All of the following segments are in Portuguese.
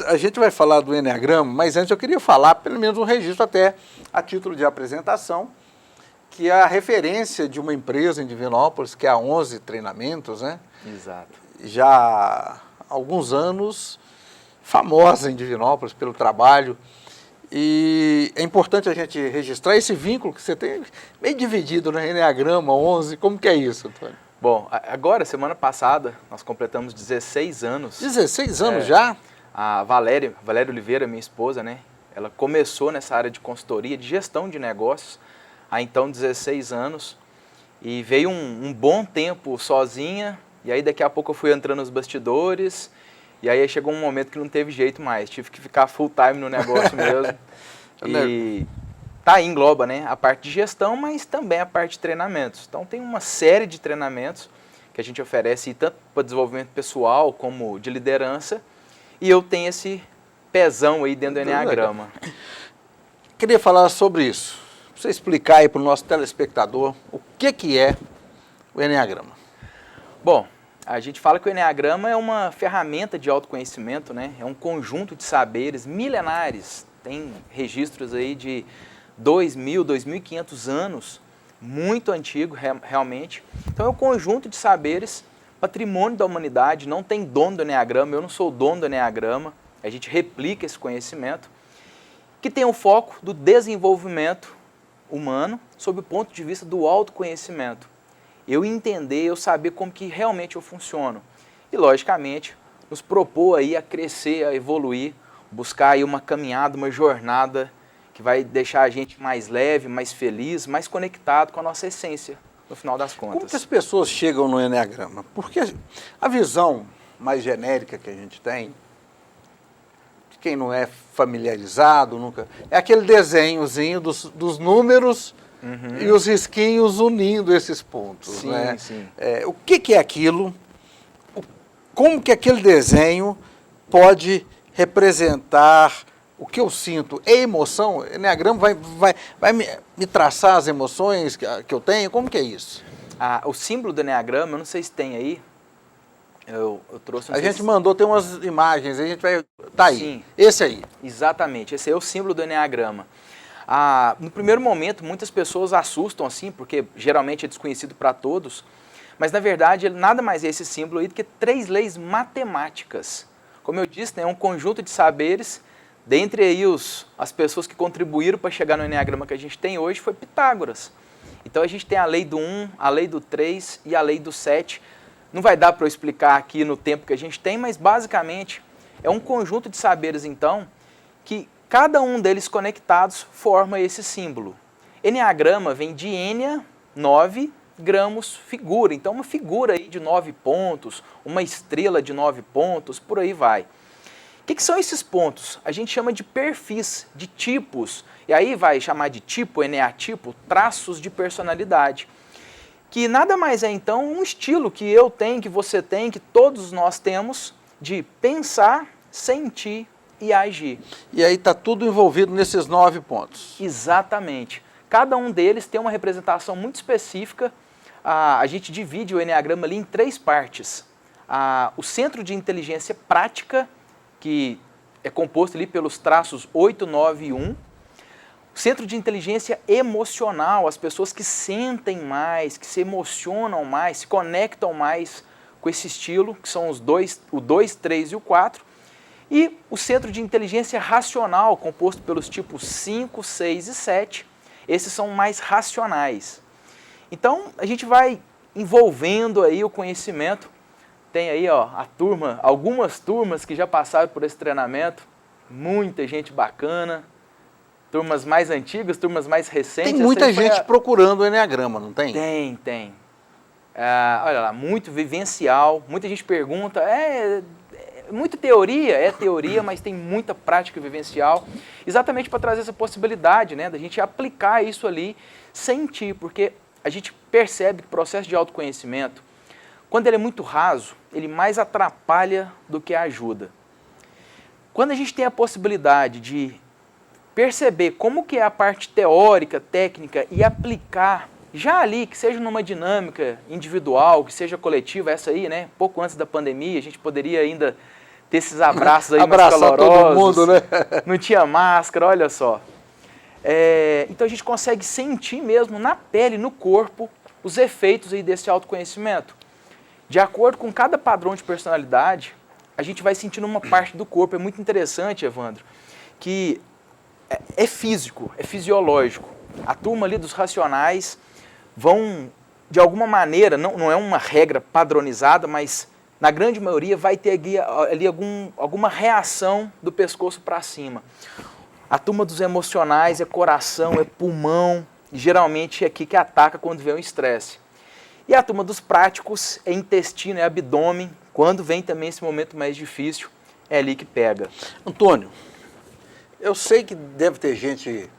a gente vai falar do Enneagrama, mas antes eu queria falar, pelo menos um registro até a título de apresentação, que é a referência de uma empresa em Divinópolis, que é a 11 Treinamentos, né? Exato. Já há alguns anos, famosa em Divinópolis pelo trabalho. E é importante a gente registrar esse vínculo que você tem, meio dividido, né? Enneagrama, 11, como que é isso, Antônio? Bom, agora, semana passada, nós completamos 16 anos. 16 anos já? A Valéria Oliveira, minha esposa, né? Ela começou nessa área de consultoria, de gestão de negócios, há então 16 anos. E veio um bom tempo sozinha, e aí daqui a pouco eu fui entrando nos bastidores, e aí chegou um momento que não teve jeito mais, tive que ficar full time no negócio mesmo. E tá aí, engloba, né, a parte de gestão, mas também a parte de treinamentos. Então tem uma série de treinamentos que a gente oferece, tanto para desenvolvimento pessoal como de liderança, e eu tenho esse pezão aí dentro do Enneagrama. Queria falar sobre isso. Pra você explicar aí para o nosso telespectador o que é o Enneagrama. Bom, a gente fala que o Enneagrama é uma ferramenta de autoconhecimento, né? É um conjunto de saberes milenares. Tem registros aí de 2.000, 2.500 anos, muito antigo realmente. Então é um conjunto de saberes, patrimônio da humanidade, não tem dono do Enneagrama, eu não sou o dono do Enneagrama, a gente replica esse conhecimento, que tem o foco do desenvolvimento humano sob o ponto de vista do autoconhecimento. Eu entender, eu saber como que realmente eu funciono. E, logicamente, nos propor aí a crescer, a evoluir, buscar aí uma caminhada, uma jornada que vai deixar a gente mais leve, mais feliz, mais conectado com a nossa essência, no final das contas. Como que as pessoas chegam no Enneagrama? Porque a visão mais genérica que a gente tem, de quem não é familiarizado, nunca, é aquele desenhozinho dos números e os risquinhos unindo esses pontos. Sim, né? sim. O que é aquilo? Como que aquele desenho pode representar o que eu sinto? É emoção? O Enneagrama vai me traçar as emoções que eu tenho? Como que é isso? O símbolo do Enneagrama, eu não sei se tem aí, eu trouxe... A gente mandou, tem umas imagens, a gente vai... Tá aí, Sim, esse aí. Exatamente, esse é o símbolo do Enneagrama. No primeiro momento, muitas pessoas assustam assim, porque geralmente é desconhecido para todos, mas na verdade ele nada mais é esse símbolo aí do que 3 leis matemáticas. Como eu disse, né, é um conjunto de saberes, dentre aí as pessoas que contribuíram para chegar no Enneagrama que a gente tem hoje foi Pitágoras. Então a gente tem a lei do 1, a lei do 3 e a lei do 7. Não vai dar para eu explicar aqui no tempo que a gente tem, mas basicamente é um conjunto de saberes então que cada um deles conectados forma esse símbolo. Enneagrama vem de Enia, 9, gramos, figura. Então uma figura aí de 9 pontos, uma estrela de 9 pontos, por aí vai. O que são esses pontos? A gente chama de perfis, de tipos. E aí vai chamar de tipo, eneatipo, traços de personalidade. Que nada mais é então um estilo que eu tenho, que você tem, que todos nós temos de pensar, sentir e agir. E aí está tudo envolvido nesses 9 pontos. Exatamente. Cada um deles tem uma representação muito específica. A gente divide o Enneagrama ali em 3 partes. O centro de inteligência prática, que é composto ali pelos traços 8, 9 e 1. O centro de inteligência emocional, as pessoas que sentem mais, que se emocionam mais, se conectam mais com esse estilo, que são o 2, 3 e o 4. E o centro de inteligência racional, composto pelos tipos 5, 6 e 7. Esses são mais racionais. Então, a gente vai envolvendo aí o conhecimento. Tem aí ó, algumas turmas que já passaram por esse treinamento. Muita gente bacana. Turmas mais antigas, turmas mais recentes. Tem muita gente procurando o Enneagrama, não tem? Tem. Olha lá, muito vivencial. Muita gente pergunta, muita teoria? É teoria, mas tem muita prática vivencial. Exatamente para trazer essa possibilidade, né, da gente aplicar isso ali, sentir, porque a gente percebe que o processo de autoconhecimento, quando ele é muito raso, ele mais atrapalha do que ajuda. Quando a gente tem a possibilidade de perceber como que é a parte teórica, técnica e aplicar já ali, que seja numa dinâmica individual, que seja coletiva, essa aí, né, pouco antes da pandemia, a gente poderia ainda ter esses abraços aí mais Abraçar calorosos. todo mundo, né? Não tinha máscara, olha só. Então a gente consegue sentir mesmo na pele, no corpo, os efeitos aí desse autoconhecimento. De acordo com cada padrão de personalidade, a gente vai sentindo uma parte do corpo. É muito interessante, Evandro, que é físico, é fisiológico. A turma ali dos racionais vão, de alguma maneira, não é uma regra padronizada, mas na grande maioria vai ter ali alguma reação do pescoço para cima. A turma dos emocionais é coração, é pulmão, e geralmente é aqui que ataca quando vem o estresse. E a turma dos práticos é intestino, é abdômen, quando vem também esse momento mais difícil, é ali que pega. Antônio, eu sei que deve ter gente,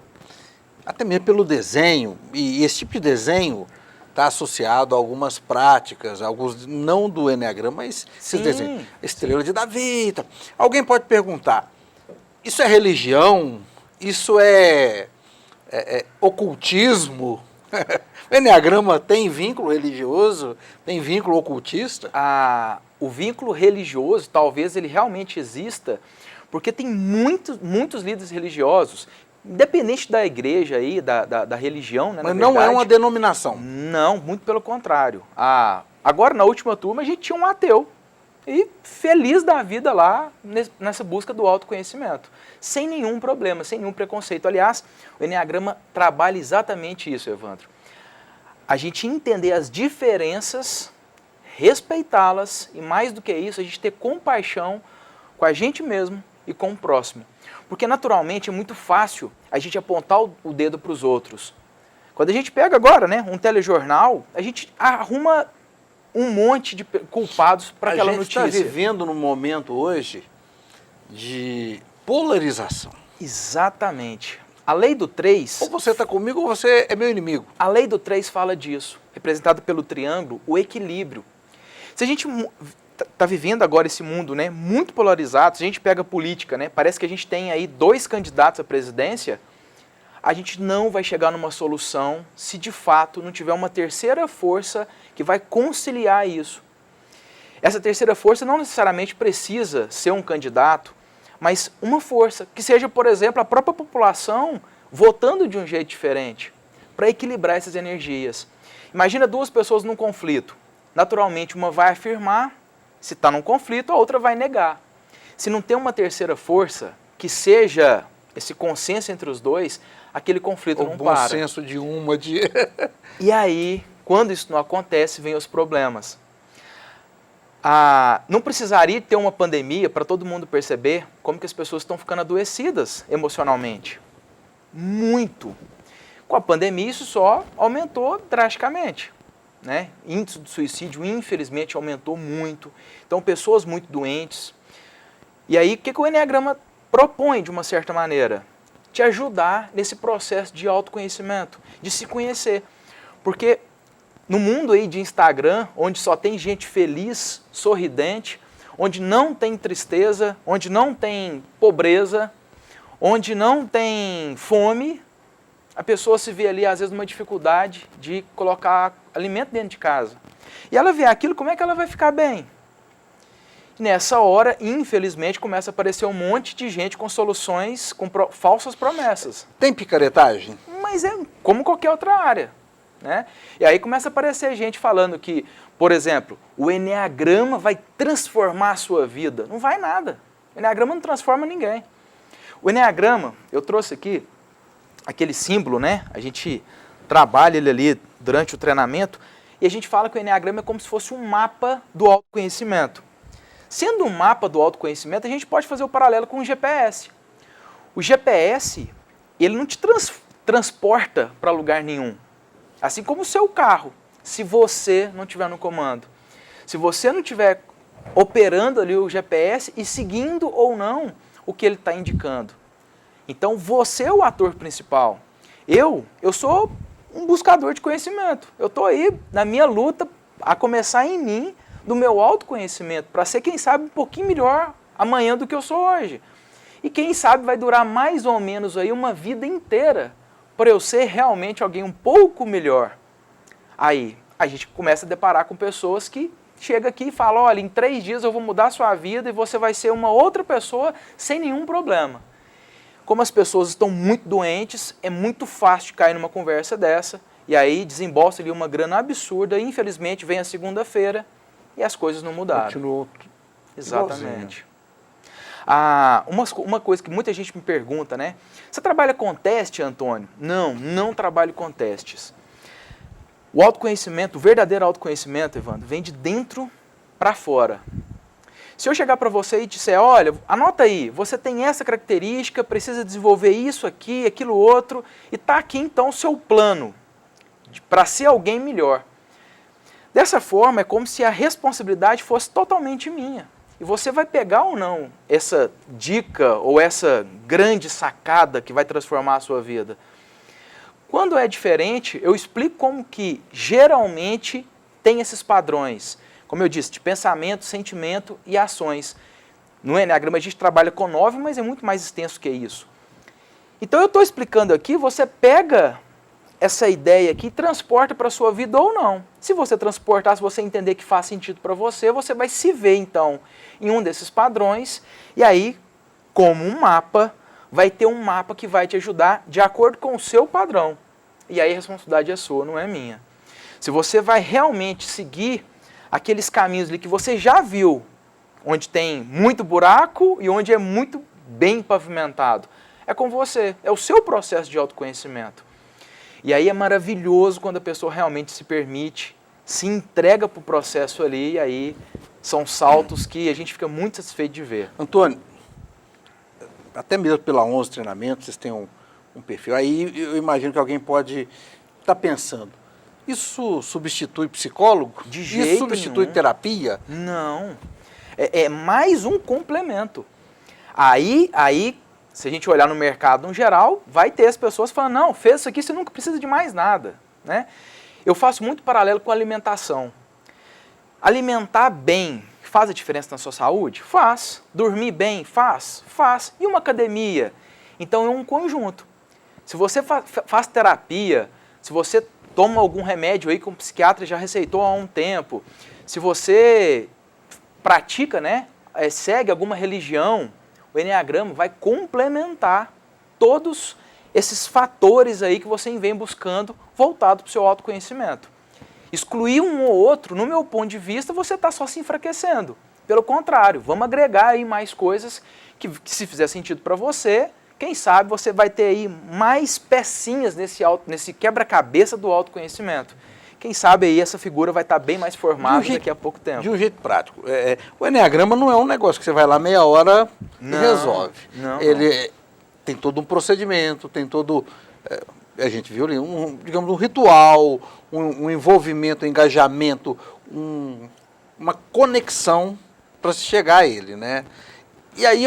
até mesmo pelo desenho, e esse tipo de desenho está associado a algumas práticas, alguns não do Eneagrama, mas esses desenhos, Estrela de Davi. Tá. Alguém pode perguntar, isso é religião? Isso é ocultismo? O Eneagrama tem vínculo religioso? Tem vínculo ocultista? O vínculo religioso, talvez ele realmente exista, porque tem muitos líderes religiosos, independente da igreja aí, da religião, né? Mas não é uma denominação? Não, muito pelo contrário. Agora, na última turma, a gente tinha um ateu. E feliz da vida lá nessa busca do autoconhecimento. Sem nenhum problema, sem nenhum preconceito. Aliás, o Eneagrama trabalha exatamente isso, Evandro. A gente entender as diferenças, respeitá-las e, mais do que isso, a gente ter compaixão com a gente mesmo e com o próximo. Porque, naturalmente, é muito fácil a gente apontar o dedo para os outros. Quando a gente pega agora, né, um telejornal, a gente arruma um monte de culpados para aquela notícia. A gente está vivendo num momento hoje de polarização. Exatamente. A lei do 3... Ou você está comigo ou você é meu inimigo. A lei do 3 fala disso, representado pelo triângulo, o equilíbrio. Se a gente está vivendo agora esse mundo, né, muito polarizado, se a gente pega a política, né, parece que a gente tem aí 2 candidatos à presidência, a gente não vai chegar numa solução se de fato não tiver uma terceira força que vai conciliar isso. Essa terceira força não necessariamente precisa ser um candidato, mas uma força que seja, por exemplo, a própria população votando de um jeito diferente, para equilibrar essas energias. Imagina 2 pessoas num conflito. Naturalmente, uma vai afirmar, se está num conflito, a outra vai negar. Se não tem uma terceira força que seja esse consenso entre os dois, aquele conflito não para. O bom senso de uma de... E aí, quando isso não acontece, vem os problemas. Não precisaria ter uma pandemia para todo mundo perceber como que as pessoas estão ficando adoecidas emocionalmente. Muito. Com a pandemia, isso só aumentou drasticamente. Né? Índice de suicídio, infelizmente, aumentou muito. Então, pessoas muito doentes. E aí, o que o Eneagrama propõe, de uma certa maneira? Te ajudar nesse processo de autoconhecimento, de se conhecer. Porque no mundo aí de Instagram, onde só tem gente feliz, sorridente, onde não tem tristeza, onde não tem pobreza, onde não tem fome, a pessoa se vê ali, às vezes, numa dificuldade de colocar alimento dentro de casa. E ela vê aquilo, como é que ela vai ficar bem? Nessa hora, infelizmente, começa a aparecer um monte de gente com soluções, com falsas promessas. Tem picaretagem? Mas é como qualquer outra área. Né? E aí começa a aparecer gente falando que, por exemplo, o Eneagrama vai transformar a sua vida. Não vai nada. O Eneagrama não transforma ninguém. O Eneagrama, eu trouxe aqui aquele símbolo, né? A gente trabalha ele ali durante o treinamento e a gente fala que o Eneagrama é como se fosse um mapa do autoconhecimento. Sendo um mapa do autoconhecimento, a gente pode fazer o paralelo com o GPS. O GPS, ele não te transporta para lugar nenhum. Assim como o seu carro, se você não estiver no comando. Se você não estiver operando ali o GPS e seguindo ou não o que ele está indicando. Então, você é o ator principal. Eu sou um buscador de conhecimento. Eu estou aí na minha luta a começar em mim, do meu autoconhecimento, para ser, quem sabe, um pouquinho melhor amanhã do que eu sou hoje. E quem sabe vai durar mais ou menos aí uma vida inteira para eu ser realmente alguém um pouco melhor. Aí a gente começa a deparar com pessoas que chega aqui e fala, olha, em 3 dias eu vou mudar a sua vida e você vai ser uma outra pessoa sem nenhum problema. Como as pessoas estão muito doentes, é muito fácil de cair numa conversa dessa, e aí desembolsa ali uma grana absurda, e infelizmente vem a segunda-feira e as coisas não mudaram. Continuou. Exatamente. Uma coisa que muita gente me pergunta, né? Você trabalha com teste, Antônio? Não, não trabalho com testes. O autoconhecimento, o verdadeiro autoconhecimento, Evandro, vem de dentro para fora. Se eu chegar para você e disser, olha, anota aí, você tem essa característica, precisa desenvolver isso aqui, aquilo outro, e está aqui então o seu plano para ser alguém melhor. Dessa forma, é como se a responsabilidade fosse totalmente minha. E você vai pegar ou não essa dica ou essa grande sacada que vai transformar a sua vida. Quando é diferente, eu explico como que geralmente tem esses padrões. Como eu disse, de pensamento, sentimento e ações. No Enneagrama a gente trabalha com 9, mas é muito mais extenso que isso. Então eu estou explicando aqui, você pega essa ideia aqui e transporta para a sua vida ou não. Se você transportar, se você entender que faz sentido para você, você vai se ver então em um desses padrões e aí, como um mapa, vai ter um mapa que vai te ajudar de acordo com o seu padrão. E aí a responsabilidade é sua, não é minha. Se você vai realmente seguir aqueles caminhos ali que você já viu, onde tem muito buraco e onde é muito bem pavimentado, é com você, é o seu processo de autoconhecimento. E aí é maravilhoso quando a pessoa realmente se permite, se entrega para o processo ali, e aí são saltos que a gente fica muito satisfeito de ver. Antônio, até mesmo pela 11 Treinamentos, vocês têm um perfil. Aí eu imagino que alguém pode estar pensando, isso substitui psicólogo? De jeito Isso substitui nenhum. terapia? Não. É mais um complemento. Aí, se a gente olhar no mercado no geral, vai ter as pessoas falando, não, fez isso aqui, você nunca precisa de mais nada. Né? Eu faço muito paralelo com a alimentação. Alimentar bem faz a diferença na sua saúde? Faz. Dormir bem? Faz. Faz. E uma academia? Então é um conjunto. Se você faz terapia, se você toma algum remédio aí que um psiquiatra já receitou há um tempo, se você pratica, né, segue alguma religião, o Enneagrama vai complementar todos esses fatores aí que você vem buscando voltado para o seu autoconhecimento. Excluir um ou outro, no meu ponto de vista, você está só se enfraquecendo. Pelo contrário, vamos agregar aí mais coisas que se fizer sentido para você, quem sabe você vai ter aí mais pecinhas nesse quebra-cabeça do autoconhecimento. Quem sabe aí essa figura vai estar bem mais formada daqui a pouco tempo. De um jeito prático. O Enneagrama não é um negócio que você vai lá meia hora e resolve. Ele tem todo um procedimento, tem todo... a gente viu ali, digamos, um ritual, um envolvimento, um engajamento, uma conexão para se chegar a ele, né? E aí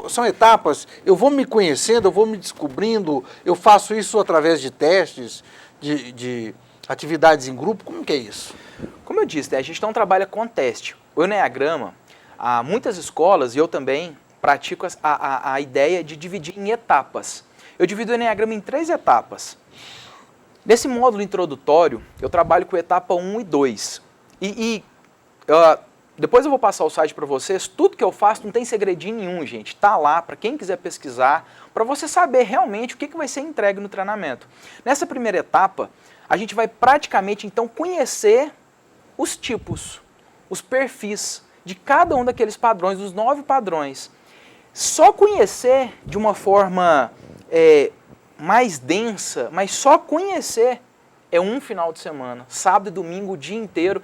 são etapas, eu vou me conhecendo, eu vou me descobrindo, eu faço isso através de testes, de atividades em grupo, como que é isso? Como eu disse, né, a gente não trabalha com teste. O Enneagrama, há muitas escolas, e eu também pratico a ideia de dividir em etapas. Eu divido o Enneagrama em 3 etapas. Nesse módulo introdutório, eu trabalho com etapa 1 e 2. Depois eu vou passar o site para vocês, tudo que eu faço não tem segredinho nenhum, gente. Está lá para quem quiser pesquisar, para você saber realmente o que vai ser entregue no treinamento. Nessa primeira etapa, a gente vai praticamente então conhecer os tipos, os perfis de cada um daqueles padrões, os 9 padrões. Só conhecer de uma forma mais densa, mas só conhecer é um final de semana, sábado e domingo o dia inteiro.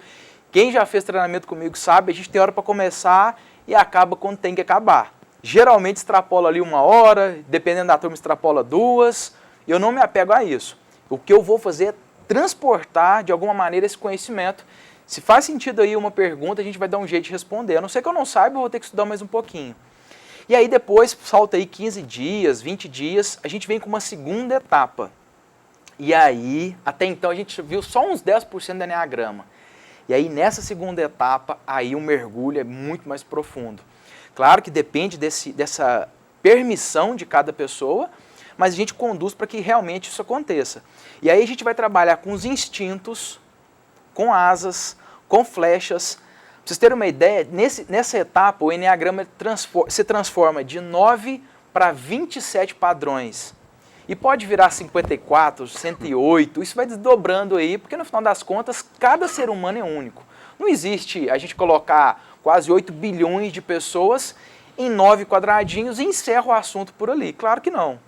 Quem já fez treinamento comigo sabe, a gente tem hora para começar e acaba quando tem que acabar. Geralmente extrapola ali 1 hora, dependendo da turma extrapola 2, e eu não me apego a isso. O que eu vou fazer é transportar de alguma maneira esse conhecimento. Se faz sentido aí uma pergunta, a gente vai dar um jeito de responder. A não ser que eu não saiba, eu vou ter que estudar mais um pouquinho. E aí depois, salta aí 15 dias, 20 dias, a gente vem com uma segunda etapa. E aí, até então a gente viu só uns 10% do Enneagrama. E aí nessa segunda etapa, aí o mergulho é muito mais profundo. Claro que depende dessa permissão de cada pessoa, mas a gente conduz para que realmente isso aconteça. E aí a gente vai trabalhar com os instintos, com asas, com flechas. Pra vocês terem uma ideia, nessa etapa o Enneagrama se transforma de 9 para 27 padrões. E pode virar 54, 108, isso vai desdobrando aí, porque no final das contas, cada ser humano é único. Não existe a gente colocar quase 8 bilhões de pessoas em 9 quadradinhos e encerra o assunto por ali. Claro que não.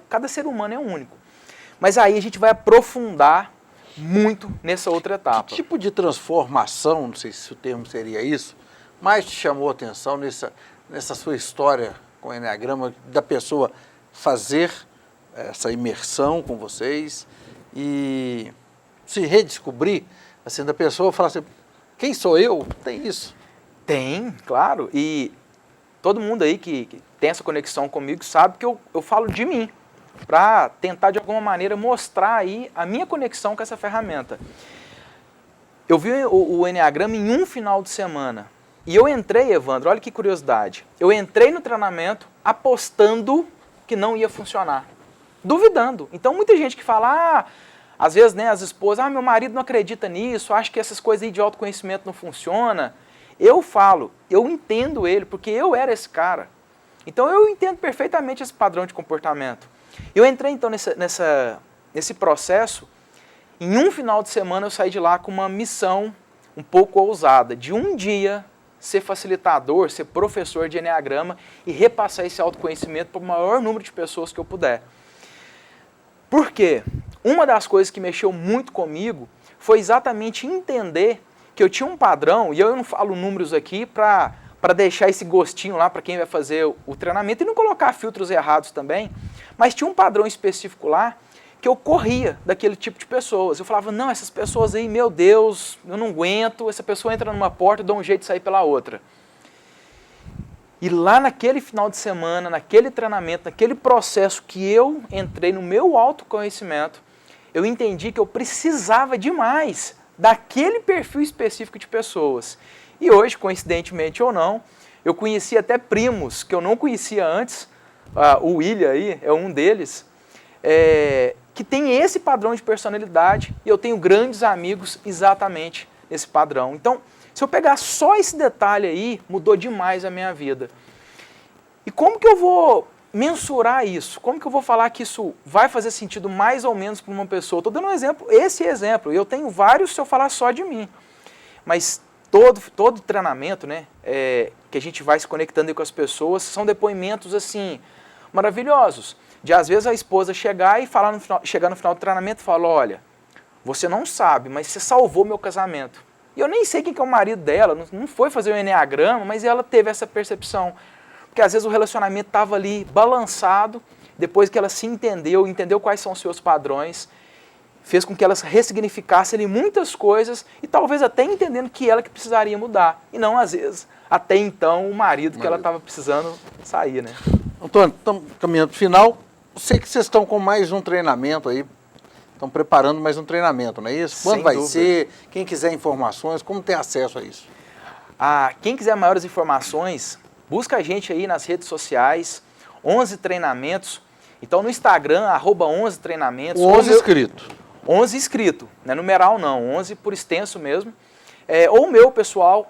Cada ser humano é único. Mas aí a gente vai aprofundar muito nessa outra etapa. Que tipo de transformação, não sei se o termo seria isso, mais te chamou a atenção nessa sua história com o Enneagrama, da pessoa fazer essa imersão com vocês e se redescobrir, assim, da pessoa falar assim, quem sou eu? Tem isso. Tem, claro. E todo mundo aí que tem essa conexão comigo sabe que eu falo de mim, para tentar de alguma maneira mostrar aí a minha conexão com essa ferramenta. Eu vi o Enneagrama em um final de semana. E eu entrei, Evandro, olha que curiosidade. Eu entrei no treinamento apostando que não ia funcionar. Duvidando. Então, muita gente que fala, às vezes, né, as esposas, meu marido não acredita nisso, acho que essas coisas aí de autoconhecimento não funcionam. Eu falo, eu entendo ele, porque eu era esse cara. Então, eu entendo perfeitamente esse padrão de comportamento. Eu entrei, então, nesse processo. Em um final de semana, eu saí de lá com uma missão um pouco ousada, de um dia ser facilitador, ser professor de Enneagrama e repassar esse autoconhecimento para o maior número de pessoas que eu puder. Por quê? Uma das coisas que mexeu muito comigo foi exatamente entender que eu tinha um padrão, e eu não falo números aqui para deixar esse gostinho lá para quem vai fazer o treinamento e não colocar filtros errados também, mas tinha um padrão específico lá que eu corria daquele tipo de pessoas. Eu falava, não, essas pessoas aí, meu Deus, eu não aguento, essa pessoa entra numa porta e dá um jeito de sair pela outra. E lá naquele final de semana, naquele treinamento, naquele processo que eu entrei no meu autoconhecimento, eu entendi que eu precisava demais daquele perfil específico de pessoas. E hoje, coincidentemente ou não, eu conheci até primos que eu não conhecia antes, o William aí é um deles, que tem esse padrão de personalidade e eu tenho grandes amigos exatamente nesse padrão. Então, se eu pegar só esse detalhe aí, mudou demais a minha vida. E como que eu vou mensurar isso? Como que eu vou falar que isso vai fazer sentido mais ou menos para uma pessoa? Estou dando um exemplo, esse exemplo, eu tenho vários se eu falar só de mim. Mas todo treinamento, né, que a gente vai se conectando com as pessoas, são depoimentos assim, maravilhosos. De às vezes a esposa chegar e falar chegar no final do treinamento e falar, olha, você não sabe, mas você salvou meu casamento. E eu nem sei quem que é o marido dela, não foi fazer o Enneagrama, mas ela teve essa percepção. Porque às vezes o relacionamento estava ali balançado, depois que ela se entendeu quais são os seus padrões, fez com que ela ressignificasse ali muitas coisas e talvez até entendendo que ela que precisaria mudar. E não, às vezes, até então, o marido que ela estava precisando sair, né? Antônio, estamos caminhando para o final. Eu sei que vocês estão com mais um treinamento aí, estão preparando mais um treinamento, não é isso? Quando vai ser? Quem quiser informações, como tem acesso a isso? Quem quiser maiores informações, busca a gente aí nas redes sociais, 11 treinamentos. Então no Instagram, @11 treinamentos. 11 inscritos. 11 inscritos, não é numeral não, 11 por extenso mesmo. Ou o meu pessoal,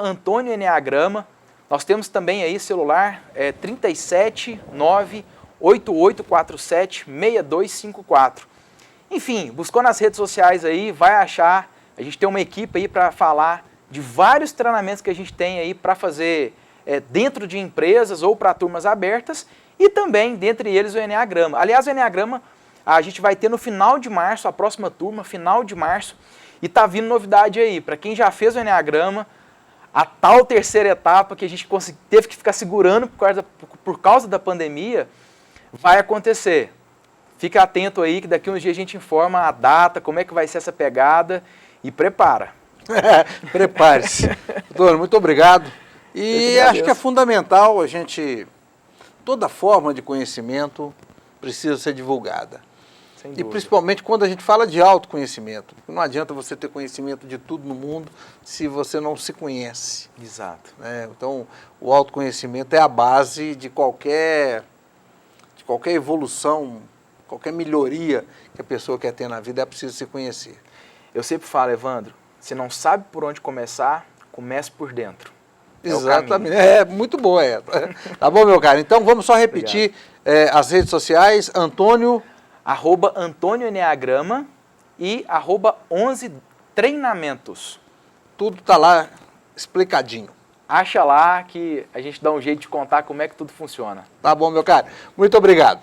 @Antônio Enneagrama. Nós temos também aí celular 37988476254. Enfim, buscou nas redes sociais aí, vai achar. A gente tem uma equipe aí para falar de vários treinamentos que a gente tem aí para fazer dentro de empresas ou para turmas abertas e também, dentre eles, o Enneagrama. Aliás, o Enneagrama a gente vai ter no final de março, a próxima turma, final de março, e tá vindo novidade aí. Para quem já fez o Enneagrama, a tal terceira etapa que a gente teve que ficar segurando por causa da pandemia, vai acontecer. Fica atento aí que daqui uns dias a gente informa a data, como é que vai ser essa pegada e prepara. Prepare-se. Doutor, muito obrigado. E acho que é fundamental toda forma de conhecimento precisa ser divulgada. E principalmente quando a gente fala de autoconhecimento. Não adianta você ter conhecimento de tudo no mundo se você não se conhece. Exato. Então, o autoconhecimento é a base de qualquer evolução, qualquer melhoria que a pessoa quer ter na vida, é preciso se conhecer. Eu sempre falo, Evandro, Se não sabe por onde começar, comece por dentro. Exatamente. Muito boa essa. Tá bom, meu cara? Então vamos só repetir as redes sociais. Antônio... @Antônio Enneagrama e @11 Treinamentos. Tudo tá lá explicadinho. Acha lá que a gente dá um jeito de contar como é que tudo funciona. Tá bom, meu cara? Muito obrigado.